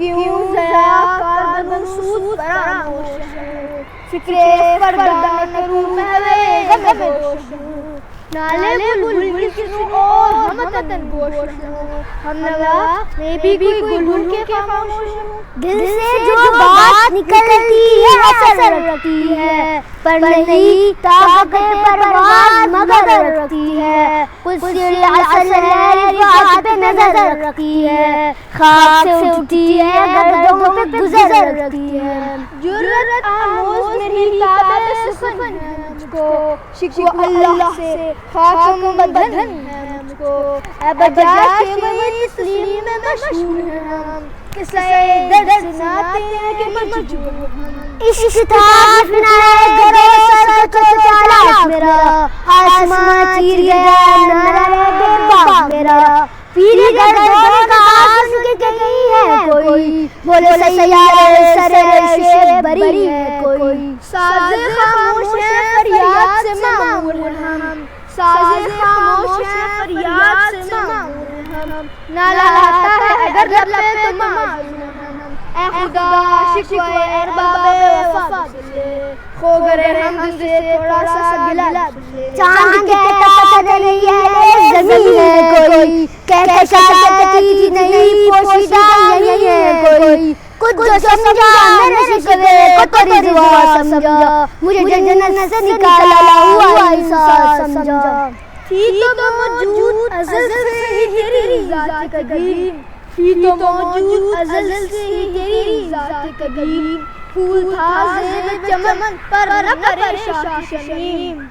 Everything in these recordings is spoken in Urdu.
کیوں ضیا کر منسوس فراموش ہوں، فکر فردان کروں میں غم دوش ہوں، نالے بلبل کی سنو اور ہمتن گوش ہوں، ہم نوا میں بھی کوئی گل کے خاموش ہوں، دل سے جو بات نکلتی ہے اثر رکھتی ہے، پر نہیں طاقت پرواز مگر رکھتی ہے، کچھ اصل ہے رفعت پہ نظر رکھتی ہے، خاک سے اٹھتی ہے گردوں پہ گزر رکھتی ہے، جرأت آموز میری کتاب سخن ہے مجھ کو، شکوہ اللہ سے خاکم بدن ہے مجھ کو، اے بجا کہ وہی تسلیم میں مشہور ہیں ہم، قصہ درد سناتے ہیں کہ مجبور ہم، عشق تھا اپنا گرو سر کو چالا میرا، آسمان چیر گیا نہ رہے باغ میرا، پیرے گردوں کا آسن کے کہیں ہے کوئی، بولے سیارے سر شیب بری ہے کوئی، ساز خاموش ہے فریاد سے معمور ہم، ساز خاموش ہے فریاد سے معمور ہم، نالا آتا ہے اگر لب پہ تو معذور ہم، اے خدا شکوہ ارباب وفا سے، کھو گئے ہم سے تھوڑا سا گلہ سے، چاند کہتا نہیں ہے زمین ہے کوئی، کہتا کہتی نہیں پوشیدہ نہیں ہے کوئی، کچھ جو سمجھا میرے شکوے کو تیری دعا سمجھا، مجھے جنت سے نکالا ہوا احساس سمجھا، تھی تو موجود ازل سے ہی تیری ذات قدیم، تھی تو موجود ازل سے ہی تیری ذات قدیم، پھول تھا زیر چمن پر نہ پریشان شمیم،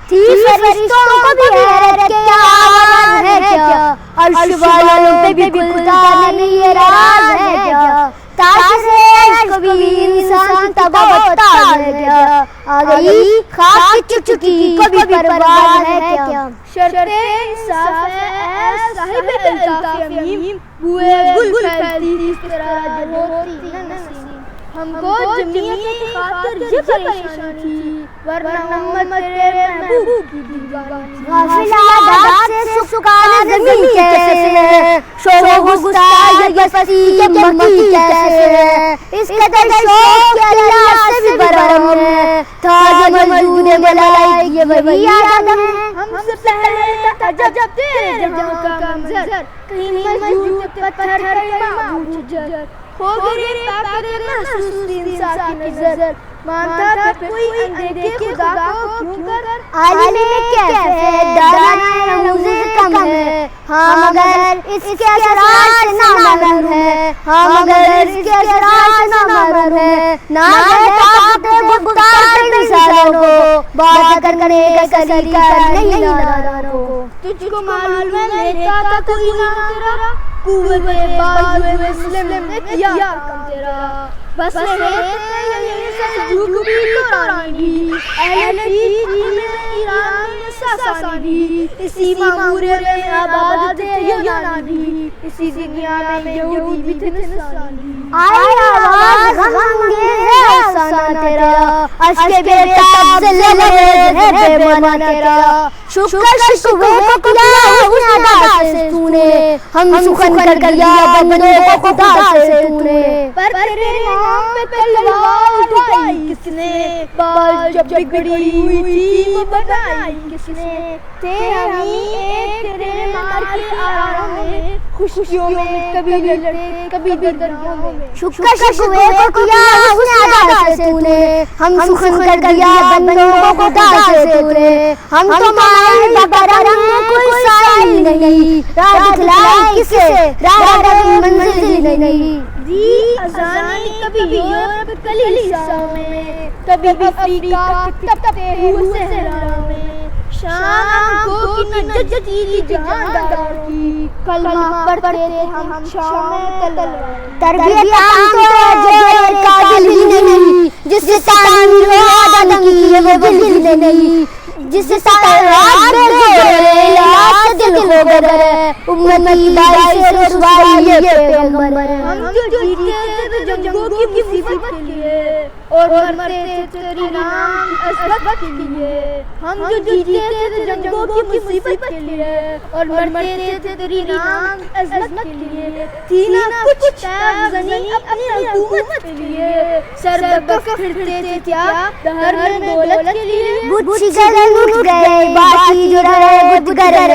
تھی فرشتوں کو بھی حیرت کہ آواز ہے کیا، عرش والوں پہ بھی کھلتا نہیں یہ راز ہے کیا، تاثر عشق بھی انسان تباہ ہے کیا، آ گئی خاک چکی کو بھی پرواز ہے کیا، شرط انصاف ہے اے صاحب الطاف امیم، بوئے گل پھیلتی اس طرح جو ہوتی نہ نسیم، ہم کو جمعیت کی خاطر یہ پریشانی تھی، ورنہ امت تیرے محبوب کی دیوانی تھی، غافل عادات سے سکان زمین کیسے ہے، شوق و گستاخ یہ بستی کے مکی کیسے ہے، اس قدر شوق کہ اللہ سے بھی برہم ہے، تاج موجود ملائک یہ وہی آدم ہے، ہم سے پہلے تھا جب تیرے جہاں کا منظر، کہیں مسجود پتھر کہیں معبود جر، ہو گئی طاقت محسوس انسان کی نظر، مانتا تھا کوئی اندیکھے خدا کو کیوں کر، عالم کیف ہے دانا رموز کم ہے، ہاں مگر اس کے اثرات نہ معلوم ہے، ہاں مگر اس کے اثرات نہ معلوم ہے، نہ ہے طاقت گفتار انسانوں کو، بات کرنے کا سلیقہ نہیں نادانوں کو، تجھ کو معلوم ہے لیتا تھا کوئی نام تیرا، قوت بازو مسلم نے کیا کام تیرا، بس رہتے یہ سلجوق بھی قرآن بھی، اہل چیز میں ایران میں ساسانی بھی، اسی معمورے میں آباد تھے یونان بھی، اسی دنیا میں یہودی بھی تھے نصرانی، آئی آواز غم انگیز ہے افسانہ تیرا، اشک بے تاب سے لبریز ہے بے معنی تیرا، شکر شکوے کو کیا اپنے ادا سے تو نے، ہم سخن کر دیا بندوں کو خدا سے تو نے، پر تیرے نام پہ تلوار اٹھائی کس نے، بال جب بگڑی ہوئی تھی وہ بنائی کس نے، تھے ہمیں ایک تیرے مار کے آرام میں، خوشیوں میں کبھی لڑتے کبھی دردوں میں، شکر شکوے کو کیا اپنے ادا سے تو نے، ہم سخن کر دیا بندوں کو خدا سے تو نے، ہم تو مائل بکرم میں کوئی سائل نہیں، راہ دکھلائی کسے راہ در منزل نہیں، دی ازانی کبھی یورپ کلیسا میں، کبھی افریقہ کے تپتے ہوئے صحرا میں، شان آنکھوں کی نہ جچتی جاندار کی، کلمہ پڑھتے تھے ہم شام تلوار، تربیت عام تو جو قابل ہی نہیں، جس سے تعمیر ہو آدم کی یہ وہ دل نہیں، جس سے رات میں زورے لاس دل ہو گئے، امتی باعث رسوائی یہ پیغمبر ہے، ہم جو جیتے تھے تو جنگوں کی مصیبت کے لیے، اور مرتے تھے تیری نام عظمت کے لیے. ہم جو جیتے تھے جنگوں کی مصیبت کے لیے اور مرتے تھے تیری نام عظمت کے لیے. تھی نہ کچھ تیغ زنی اپنی حکومت کے لیے. سر بکف پھرتے تھے کیا دہر میں دولت کے لیے. بت شکر اٹھ گئے باقی جو رہے بت گر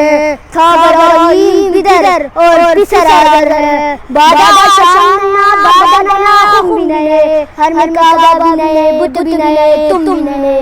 تھا برائی بدر اور پسر آگر ہے. بادشاہ بابا نیا خون بھی نئے ہر مرکبہ بھی نئے بت بھی نئے تم بھی نئے.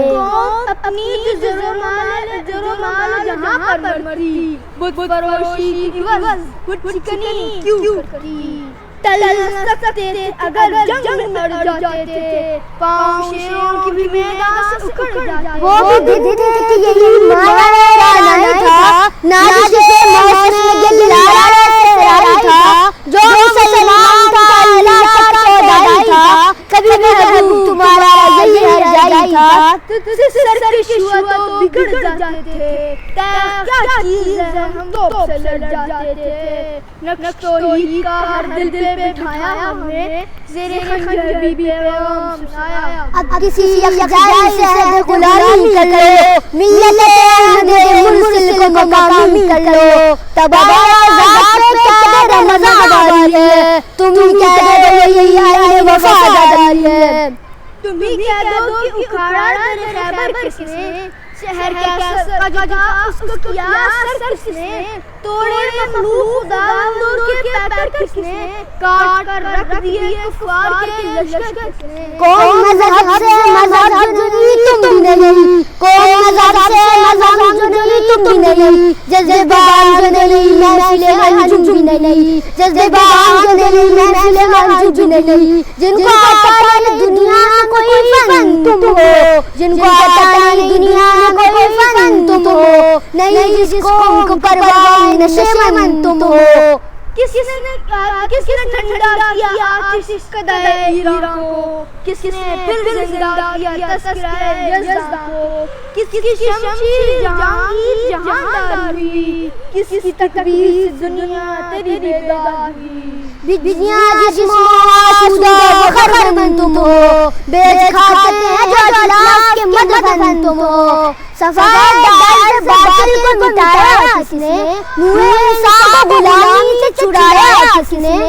اپنی جر و مال جہاں پر مرتی بت پروشی کی عوض بت شکنی کیوں کرتی. ٹل نہ سکتے تھے اگر جنگ میں مر جاتے تھے. پاؤں شیروں کی بھی میدان سے اکھڑ جاتے. وہ بھی دیتے تھے کہ یہی مایا نہیں تھا نہ جسے موسم گلارا سرائی تھا جو مسلمان تھا اللہ کا سودائی تھا. کبھی محبوب تمہارا یہی ہر جائی تھا. سرکش ہوا تو بگڑ جاتے تھے. کیا چیز ہے ہم تو سے لڑ جاتے تھے. نقش توحید کا ہر دل پہ بٹھایا ہم نے زیر خنجر بھی پیغام سنایا. اب کسی یکجائی سے غلامی کر لو ملت احمد مرسل کو مقامی کر لو. تب آزاد سے کیا رمضان ہے تم کہہ دو یہی آئین وفاداری ہے. تم ہی کہہ دو کہ اکھاڑا در خیبر کس نے. شہر کا جگہ اس کو کیا سر کس نے. توڑے مخلوق خداوندوں کے پیپر کس نے. کاٹ کر رکھ دیے کفار کے لشکر کس نے. کون مذہب سے مذہب جدی تم بھی نہیں. کون مذہب سے مذہب جدی تم بھی نہیں. جذبے بان جو نہیں محفل انجم بھی نہیں. جذبے بان جو نہیں محفل انجم بھی نہیں. جن کو آتا ہے دنیا کوئی فن تم ہو. جن کو آتا ہے دنیا کوئی فن تم ہو. نہیں جس کو پرواہ نشے من تم ہو. کس نے ٹھنڈا کیا آتش قدائے ایران کو. کس نے پھر زندہ کیا تذکرہ یزدان کو. کس کی شمشیر جہانگیر جہاندار ہوئی. کس کی تکبیر دنیا تیری بیدار ہوئی. دنیا جسموں آسودہ وخر من تم ہو. بیچ کھاتے ہیں جو اخلاق کے مدفن تم ہو. صفائے دار باطل کو مٹایا کس نے. نور انصاف غلامی سے چھڑایا کس نے.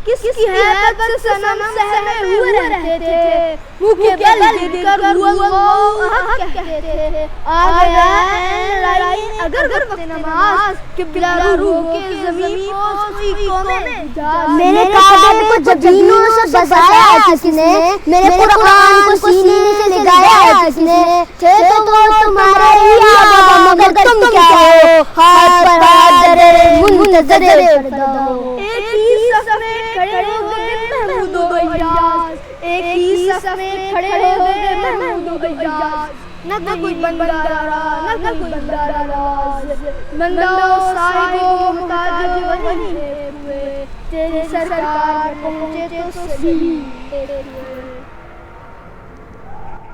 کس کی حیبت سے صنم سہمے ہوئے رہتے تھے. منہ کے بل گر کر اللہ حق کہتے تھے. آ گیا ہے لائن اگر وقت نماز قبلہ روح کے زمین کو سوئی قومیں. میرے کعبے کو جبینوں سے بسایا کس نے. میرے قرآن کو سینے سے لگایا کس نے. تھے تو وہ تمہارے ہی آبا مگر تم کیا ہو. ہاتھ پر ہاتھ درے منتظر پردہ ہو. ایک ہی صف میں کھڑے ہو گئے محمود و اجاز. ایک ہی صف میں کھڑے ہو گئے محمود و اجاز. نہ کوئی بندہ رہا نہ کوئی بندہ راز. بندہ و صاحب و محتاج وہی ہوئے. تیرے سرکار پہنچے تو صحیح.